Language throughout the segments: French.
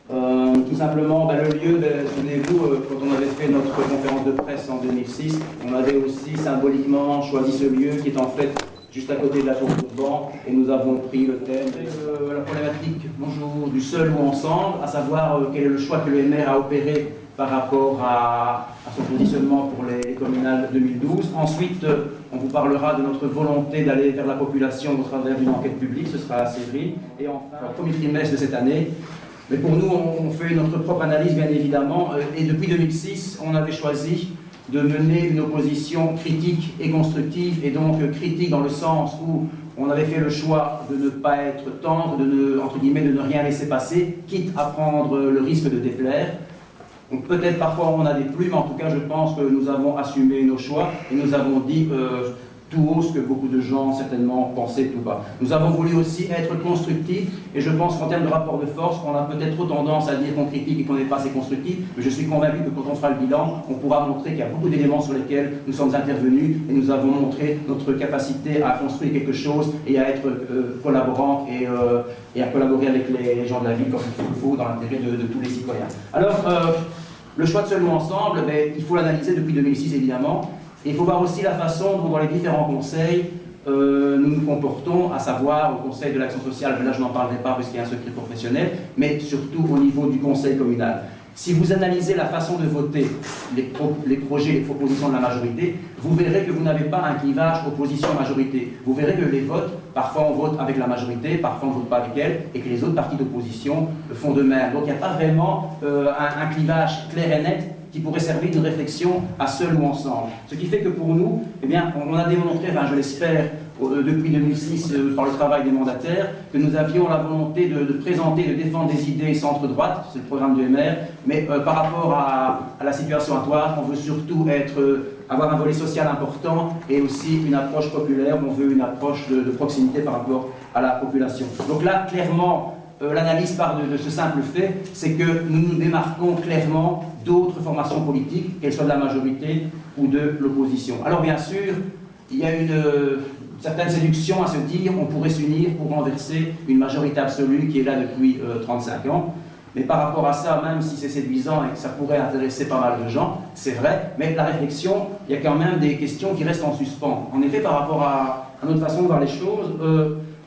Tout simplement, le lieu, souvenez-vous, quand on avait fait notre conférence de presse en 2006, on avait aussi symboliquement choisi ce lieu qui est en fait juste à côté de la tour Tourban, et nous avons pris le thème de la problématique, bonjour, du seul ou ensemble, à savoir quel est le choix que le MR a opéré par rapport à son positionnement pour les communales de 2012. Ensuite, on vous parlera de notre volonté d'aller vers la population au travers d'une enquête publique, ce sera à Sévry. Et enfin, le premier trimestre de cette année. Mais pour nous, on fait notre propre analyse, bien évidemment, et depuis 2006, on avait choisi de mener une opposition critique et constructive, et donc critique dans le sens où on avait fait le choix de ne pas être tendre, entre guillemets, de ne rien laisser passer, quitte à prendre le risque de déplaire. Donc peut-être parfois on a des plumes, en tout cas je pense que nous avons assumé nos choix et nous avons dit tout haut ce que beaucoup de gens certainement pensaient tout bas. Nous avons voulu aussi être constructifs et je pense qu'en termes de rapport de force, on a peut-être trop tendance à dire qu'on critique et qu'on n'est pas assez constructif, mais je suis convaincu que quand on fera le bilan, on pourra montrer qu'il y a beaucoup d'éléments sur lesquels nous sommes intervenus et nous avons montré notre capacité à construire quelque chose et à être collaborants et à collaborer avec les gens de la ville comme il faut dans l'intérêt de tous les citoyens. Alors, le choix de Seul ou Ensemble, il faut l'analyser depuis 2006 évidemment. Et il faut voir aussi la façon dont dans les différents conseils nous nous comportons, à savoir au conseil de l'action sociale, mais là je n'en parlerai pas parce qu'il y a un secret professionnel, mais surtout au niveau du conseil communal. Si vous analysez la façon de voter les projets, les propositions de la majorité, vous verrez que vous n'avez pas un clivage opposition-majorité. Vous verrez que les votes, parfois on vote avec la majorité, parfois on ne vote pas avec elle, et que les autres partis d'opposition font de même. Donc il n'y a pas vraiment un clivage clair et net qui pourrait servir de réflexion à Seul ou Ensemble. Ce qui fait que pour nous, eh bien, on a démontré, je l'espère, depuis 2006, par le travail des mandataires, que nous avions la volonté de présenter, de défendre des idées centre-droite, c'est le programme du MR, mais par rapport à la situation à Thouars, on veut surtout avoir un volet social important et aussi une approche populaire, on veut une approche de proximité par rapport à la population. Donc là, clairement, l'analyse part de ce simple fait, c'est que nous nous démarquons clairement d'autres formations politiques, qu'elles soient de la majorité ou de l'opposition. Alors bien sûr, il y a une certaine séduction à se dire on pourrait s'unir pour renverser une majorité absolue qui est là depuis 35 ans. Mais par rapport à ça, même si c'est séduisant et que ça pourrait intéresser pas mal de gens, c'est vrai, mais la réflexion, il y a quand même des questions qui restent en suspens. En effet, par rapport à notre façon de voir les choses,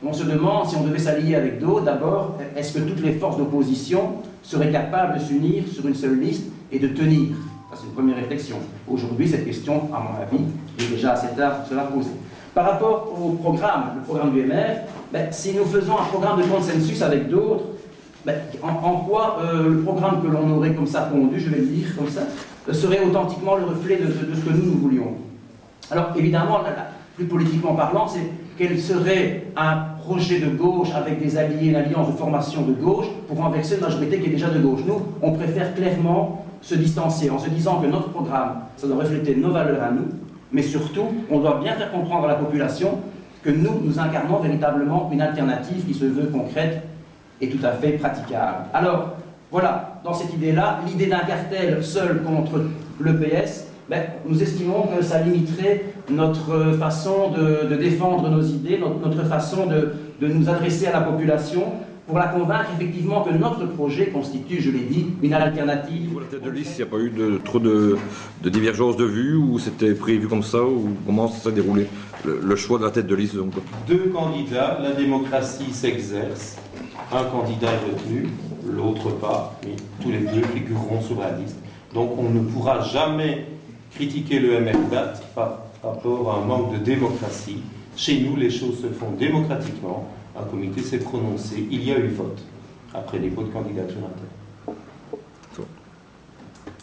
on se demande si on devait s'allier avec d'autres. D'abord, est-ce que toutes les forces d'opposition seraient capables de s'unir sur une seule liste et de tenir? Ça, c'est une première réflexion. Aujourd'hui, cette question, à mon avis, est déjà assez tard pour se la poser. Par rapport au programme, le programme du MR, si nous faisons un programme de consensus avec d'autres, en quoi le programme que l'on aurait comme ça pondu, je vais le dire comme ça, serait authentiquement le reflet de ce que nous voulions? Alors, évidemment, plus politiquement parlant, c'est quel serait un projet de gauche avec des alliés, une alliance de formation de gauche pour renverser une majorité qui est déjà de gauche. Nous, on préfère clairement se distancier en se disant que notre programme, ça doit refléter nos valeurs à nous, mais surtout, on doit bien faire comprendre à la population que nous incarnons véritablement une alternative qui se veut concrète et tout à fait praticable. Alors, voilà, dans cette idée-là, l'idée d'un cartel seul contre le PS, nous estimons que ça limiterait notre façon de défendre nos idées, notre façon de nous adresser à la population pour la convaincre effectivement que notre projet constitue, je l'ai dit, une alternative. Pour la tête de liste, il n'y a pas eu trop de divergences de vues ou c'était prévu comme ça ou comment ça s'est déroulé le choix de la tête de liste donc? Deux candidats, la démocratie s'exerce, un candidat est retenu, l'autre pas, mais tous les deux figureront sur la liste. Donc on ne pourra jamais critiquer le MR-DAT par rapport à un manque de démocratie. Chez nous, les choses se font démocratiquement. Un comité s'est prononcé, il y a eu vote, après dépôt de candidature interne.